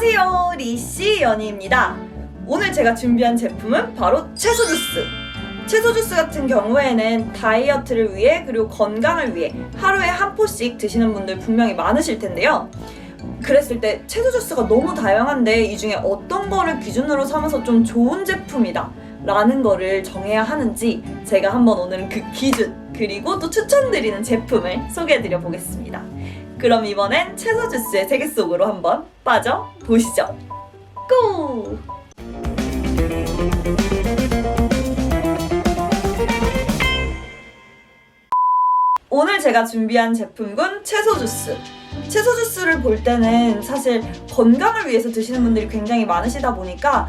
안녕하세요, 리씨 연희입니다. 오늘 제가 준비한 제품은 바로 채소 주스. 채소 주스 같은 경우에는 다이어트를 위해 그리고 건강을 위해 하루에 한 포씩 드시는 분들 분명히 많으실 텐데요. 그랬을 때 채소 주스가 너무 다양한데 이 중에 어떤 거를 기준으로 삼아서 좀 좋은 제품이다 라는 거를 정해야 하는지 제가 한번 오늘은 그 기준 그리고 또 추천드리는 제품을 소개해드려 보겠습니다. 그럼 이번엔 채소 주스의 세계 속으로 한번 빠져보시죠. 고! 오늘 제가 준비한 제품군 채소 주스. 채소 주스를 볼 때는 사실 건강을 위해서 드시는 분들이 굉장히 많으시다 보니까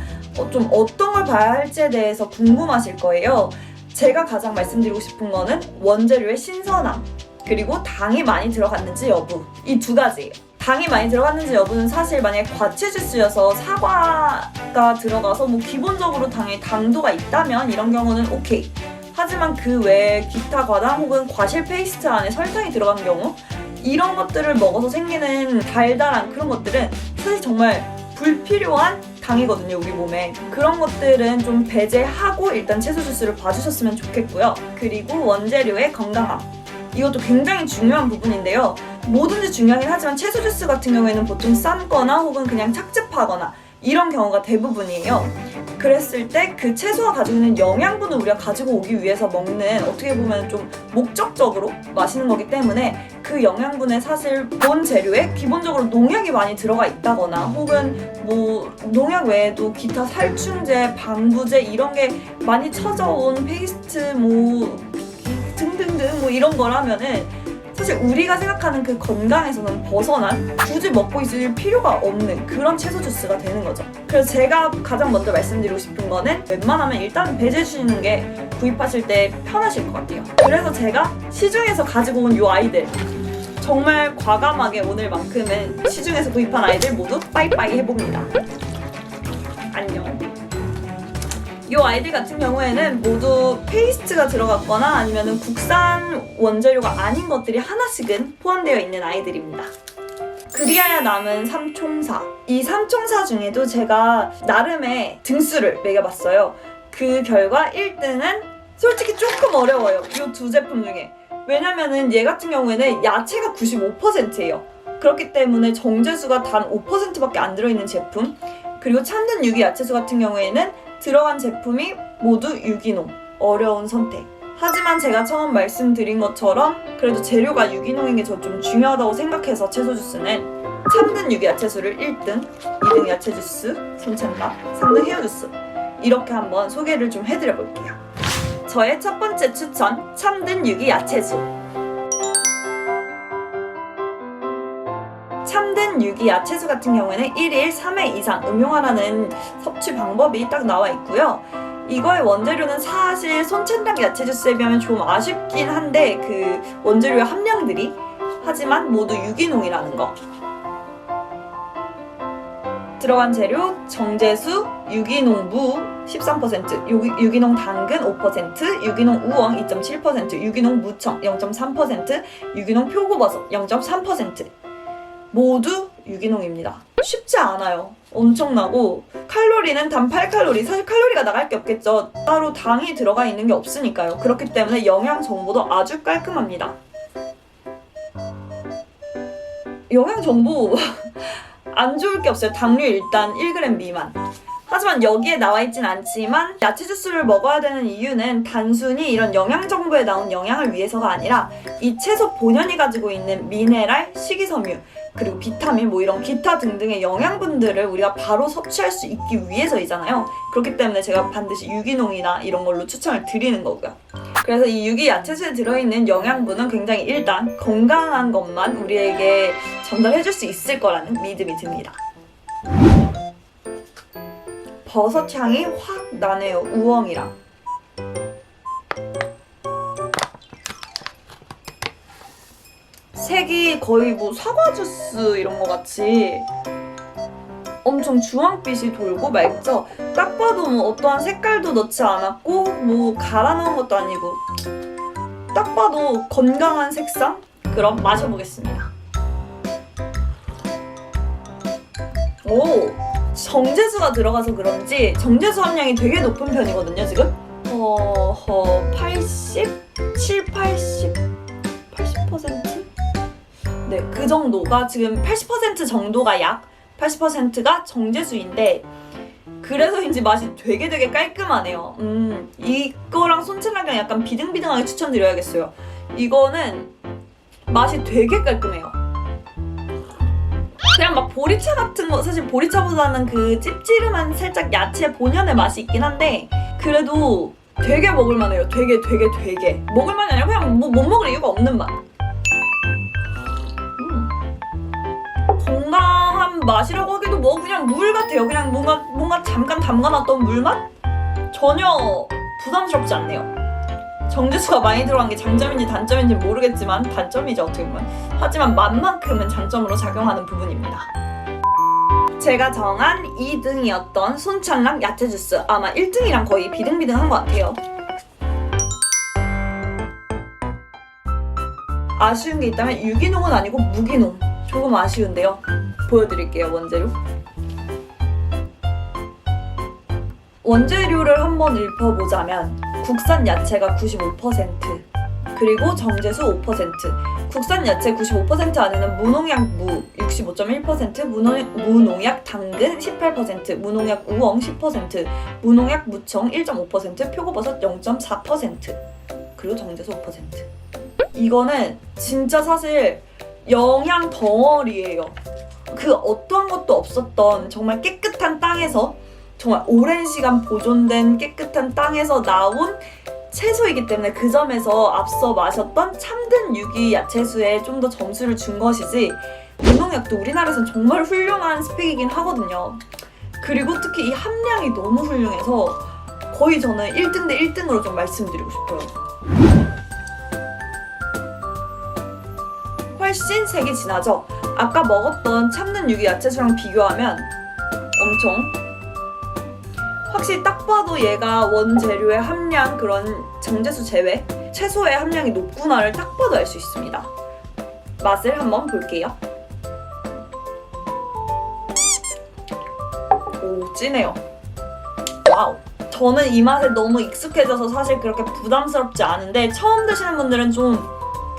좀 어떤 걸 봐야 할지에 대해서 궁금하실 거예요. 제가 가장 말씀드리고 싶은 거는 원재료의 신선함, 그리고 당이 많이 들어갔는지 여부, 이 두 가지예요. 당이 많이 들어갔는지 여부는 사실 만약에 과채 주스여서 사과가 들어가서 뭐 기본적으로 당에 당도가 있다면 이런 경우는 오케이. 하지만 그 외에 기타 과당 혹은 과실 페이스트 안에 설탕이 들어간 경우, 이런 것들을 먹어서 생기는 달달한 그런 것들은 사실 정말 불필요한 당이거든요, 우리 몸에. 그런 것들은 좀 배제하고 일단 채소 주스를 봐주셨으면 좋겠고요. 그리고 원재료의 건강함, 이것도 굉장히 중요한 부분인데요. 뭐든지 중요하긴 하지만 채소 주스 같은 경우에는 보통 싼 거나 혹은 그냥 착즙하거나 이런 경우가 대부분이에요. 그랬을 때 그 채소가 가지고 있는 영양분을 우리가 가지고 오기 위해서 먹는, 어떻게 보면 좀 목적적으로 마시는 거기 때문에 그 영양분에 사실 본 재료에 기본적으로 농약이 많이 들어가 있다거나 혹은 뭐 농약 외에도 기타 살충제, 방부제 이런 게 많이 쳐져온 페이스트 뭐 등등등 뭐 이런 거라면은 사실 우리가 생각하는 그 건강에서는 벗어난, 굳이 먹고 있을 필요가 없는 그런 채소 주스가 되는 거죠. 그래서 제가 가장 먼저 말씀드리고 싶은 거는 웬만하면 일단 배제해 주시는 게 구입하실 때 편하실 것 같아요. 그래서 제가 시중에서 가지고 온 요 아이들, 정말 과감하게 오늘만큼은 시중에서 구입한 아이들 모두 빠이빠이 해봅니다. 안녕. 이 아이들 같은 경우에는 모두 페이스트가 들어갔거나 아니면 국산 원재료가 아닌 것들이 하나씩은 포함되어 있는 아이들입니다. 그리하여 남은 삼총사. 이 삼총사 중에도 제가 나름의 등수를 매겨봤어요. 그 결과 1등은 솔직히 조금 어려워요, 이 두 제품 중에. 왜냐면은 얘 같은 경우에는 야채가 95%예요. 그렇기 때문에 정제수가 단 5%밖에 안 들어있는 제품, 그리고 참된 유기 야채수 같은 경우에는 들어간 제품이 모두 유기농. 어려운 선택. 하지만 제가 처음 말씀드린 것처럼 그래도 재료가 유기농인 게 저 좀 중요하다고 생각해서 채소 주스는 참된 유기 야채수를 1등, 2등 야채 주스, 손찬밥, 3등 헤어 주스, 이렇게 한번 소개를 좀 해드려 볼게요. 저의 첫 번째 추천, 참된 유기 야채수. 참된 유기 야채수 같은 경우에는 1일 3회 이상 음용하라는 섭취 방법이 딱 나와 있고요. 이거의 원재료는 사실 손천당 야채 주스에 비하면 좀 아쉽긴 한데 그 원재료의 함량들이, 하지만 모두 유기농이라는 거. 들어간 재료 정제수, 유기농 무 13%, 유기농 당근 5%, 유기농 우엉 2.7%, 유기농 무청 0.3%, 유기농 표고버섯 0.3%. 모두 유기농입니다. 쉽지 않아요. 엄청나고 칼로리는 단 8칼로리. 사실 칼로리가 나갈 게 없겠죠. 따로 당이 들어가 있는 게 없으니까요. 그렇기 때문에 영양 정보도 아주 깔끔합니다. 영양 정보 안 좋을 게 없어요. 당류 일단 1g 미만. 하지만 여기에 나와 있진 않지만 야채 주스를 먹어야 되는 이유는 단순히 이런 영양 정보에 나온 영양을 위해서가 아니라 이 채소 본연이 가지고 있는 미네랄, 식이섬유, 그리고 비타민 뭐 이런 기타 등등의 영양분들을 우리가 바로 섭취할 수 있기 위해서이잖아요. 그렇기 때문에 제가 반드시 유기농이나 이런 걸로 추천을 드리는 거고요. 그래서 이 유기 야채수에 들어있는 영양분은 굉장히 일단 건강한 것만 우리에게 전달해줄 수 있을 거라는 믿음이 듭니다. 버섯 향이 확 나네요, 우엉이랑. 색이 거의 뭐 사과 주스 이런 거 같이 엄청 주황빛이 돌고 맑죠? 딱 봐도 뭐 어떠한 색깔도 넣지 않았고 뭐 갈아 넣은 것도 아니고 딱 봐도 건강한 색상? 그럼 마셔보겠습니다. 오, 정제수가 들어가서 그런지 정제수 함량이 되게 높은 편이거든요, 지금. 87, 80%? 네, 그 정도가 지금 80% 정도가 약, 80%가 정제수인데 그래서인지 맛이 되게 깔끔하네요. 이거랑 손칠랑이랑 약간 비등비등하게 추천드려야겠어요. 이거는 맛이 되게 깔끔해요. 그냥 막 보리차 같은 거, 사실 보리차보다는 그 찝찝한 살짝 야채 본연의 맛이 있긴 한데 그래도 되게 먹을만해요. 되게 먹을만이 아니라 그냥 뭐 못 먹을 이유가 없는 맛. 건강한 맛이라고 하기도 뭐 그냥 물 같아요. 그냥 뭔가 잠깐 담가놨던 물맛? 전혀 부담스럽지 않네요. 정제수가 많이 들어간 게 장점인지 단점인지 모르겠지만 단점이죠, 어떻게 보면. 하지만 맛만큼은 장점으로 작용하는 부분입니다. 제가 정한 2등이었던 손찰랑 야채 주스, 아마 1등이랑 거의 비등비등한 것 같아요. 아쉬운 게 있다면 유기농은 아니고 무기농. 조금 아쉬운데요. 보여드릴게요, 원재료. 원재료를 한번 읊어보자면 국산 야채가 95%, 그리고 정제수 5%, 국산 야채 95% 안에는 무농약 무 65.1%, 무농약 당근 18%, 무농약 우엉 10%, 무농약 무청 1.5%, 표고버섯 0.4%, 그리고 정제수 5%. 이거는 진짜 사실 영양 덩어리예요. 그 어떠한 것도 없었던 정말 깨끗한 땅에서, 정말 오랜 시간 보존된 깨끗한 땅에서 나온 채소이기 때문에 그 점에서 앞서 마셨던 참든 유기 야채수에 좀 더 점수를 준 것이지, 무농약도 우리나라에선 정말 훌륭한 스펙이긴 하거든요. 그리고 특히 이 함량이 너무 훌륭해서 거의 저는 1등 대 1등으로 좀 말씀드리고 싶어요. 훨씬 색이 진하죠? 아까 먹었던 참는 유기 야채수랑 비교하면 엄청, 확실히 딱 봐도 얘가 원재료의 함량, 그런 정제수 제외, 채소의 함량이 높구나를 딱 봐도 알 수 있습니다. 맛을 한번 볼게요. 오, 진해요. 와우. 저는 이 맛에 너무 익숙해져서 사실 그렇게 부담스럽지 않은데 처음 드시는 분들은 좀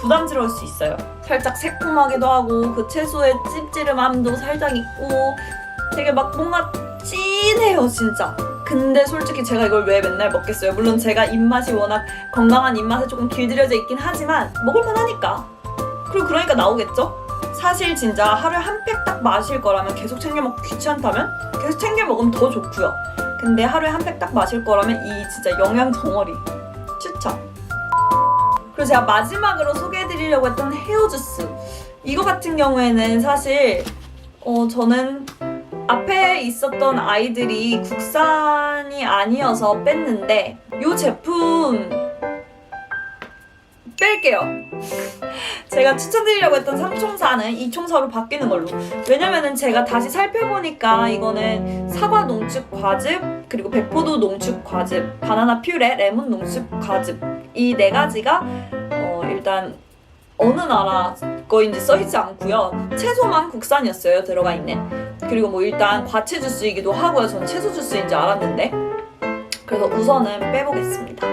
부담스러울 수 있어요. 살짝 새콤하기도 하고 그 채소의 찝찝함도 살짝 있고 되게 막 뭔가 찐해요, 진짜. 근데 솔직히 제가 이걸 왜 맨날 먹겠어요? 물론 제가 입맛이 워낙 건강한 입맛에 조금 길들여져 있긴 하지만 먹을만 하니까. 그리고 그러니까 나오겠죠? 사실 진짜 하루에 한 팩 딱 마실 거라면, 계속 챙겨 먹기 귀찮다면 계속 챙겨 먹으면 더 좋고요. 근데 하루에 한 팩 딱 마실 거라면 이 진짜 영양 덩어리 추천. 그리고 제가 마지막으로 소개해드리려고 했던 헤어 주스, 이거 같은 경우에는 사실 저는 앞에 있었던 아이들이 국산이 아니어서 뺐는데 이 제품 뺄게요. 제가 추천드리려고 했던 3총사는 2총사로 바뀌는 걸로. 왜냐면은 제가 다시 살펴보니까 이거는 사과 농축 과즙, 그리고 백포도 농축 과즙, 바나나 퓨레, 레몬 농축 과즙, 이 네 가지가 일단 어느 나라 거인지 써있지 않고요. 채소만 국산이었어요, 들어가 있는. 그리고 뭐 일단 과채 주스이기도 하고요. 저는 채소 주스인 줄 알았는데. 그래서 우선은 빼보겠습니다.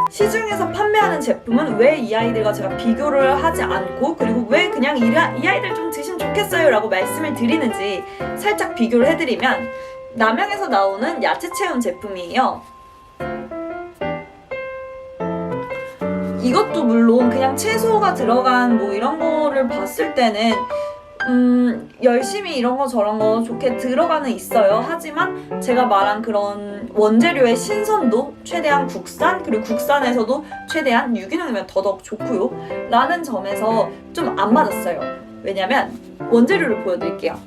시중에서 판매하는 제품은 왜 이 아이들과 제가 비교를 하지 않고, 그리고 왜 그냥 이 아이들 좀 드시면 좋겠어요 라고 말씀을 드리는지 살짝 비교를 해드리면, 남양에서 나오는 야채 체험 제품이에요. 이것도 물론 그냥 채소가 들어간 뭐 이런 거를 봤을 때는 열심히 이런 거 저런 거 좋게 들어가는 있어요. 하지만 제가 말한 그런 원재료의 신선도 최대한 국산, 그리고 국산에서도 최대한 유기농이면 더더욱 좋고요 라는 점에서 좀 안 맞았어요. 왜냐면 원재료를 보여드릴게요.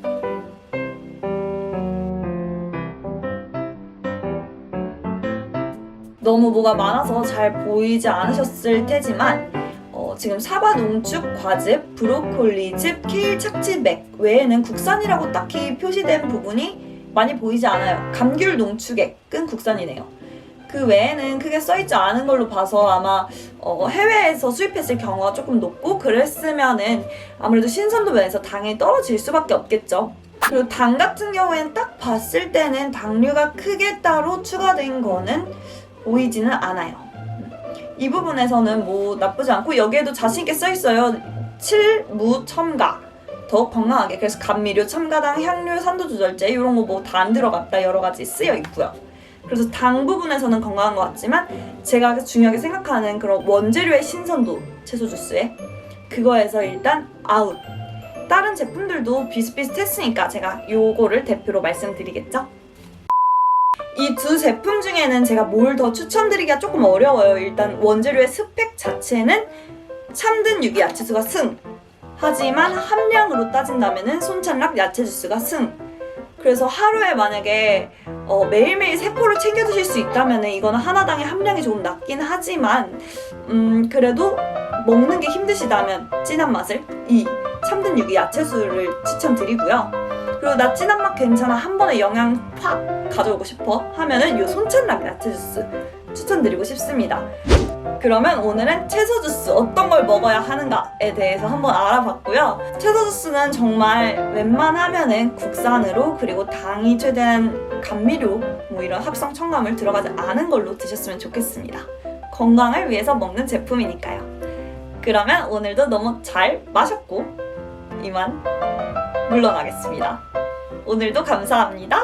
너무 뭐가 많아서 잘 보이지 않으셨을 테지만 지금 사과 농축 과즙, 브로콜리즙, 케일 착즙 맥 외에는 국산이라고 딱히 표시된 부분이 많이 보이지 않아요. 감귤 농축액은 국산이네요. 그 외에는 크게 써있지 않은 걸로 봐서 아마 해외에서 수입했을 경우가 조금 높고, 그랬으면은 아무래도 신선도 면에서 당연히 떨어질 수밖에 없겠죠. 그리고 당 같은 경우에는 딱 봤을 때는 당류가 크게 따로 추가된 거는 보이지는 않아요. 이 부분에서는 뭐 나쁘지 않고 여기에도 자신있게 써있어요. 칠무 첨가 더욱 건강하게. 그래서 감미료, 첨가당, 향료, 산도 조절제 이런 거 뭐 다 안 들어갔다 여러 가지 쓰여 있고요. 그래서 당 부분에서는 건강한 것 같지만 제가 중요하게 생각하는 그런 원재료의 신선도 채소 주스에 그거에서 일단 아웃. 다른 제품들도 비슷비슷했으니까 제가 요거를 대표로 말씀드리겠죠. 이 두 제품 중에는 제가 뭘 더 추천드리기가 조금 어려워요. 일단 원재료의 스펙 자체는 참든 유기 야채수가 승. 하지만 함량으로 따진다면 손찬락 야채 주스가 승. 그래서 하루에 만약에 매일매일 3포를 챙겨 드실 수 있다면 이거는 하나당의 함량이 조금 낮긴 하지만 그래도 먹는 게 힘드시다면 진한 맛을 이 참든 유기 야채수를 추천드리고요. 그리고 나 진한 맛 괜찮아 한 번에 영양 팍 가져오고 싶어 하면은 이 손찬락 야채 주스 추천드리고 싶습니다. 그러면 오늘은 채소 주스 어떤 걸 먹어야 하는가에 대해서 한번 알아봤고요. 채소 주스는 정말 웬만하면은 국산으로 그리고 당이 최대한 감미료 뭐 이런 합성 첨가물 들어가지 않은 걸로 드셨으면 좋겠습니다. 건강을 위해서 먹는 제품이니까요. 그러면 오늘도 너무 잘 마셨고 이만 물러나겠습니다. 오늘도 감사합니다.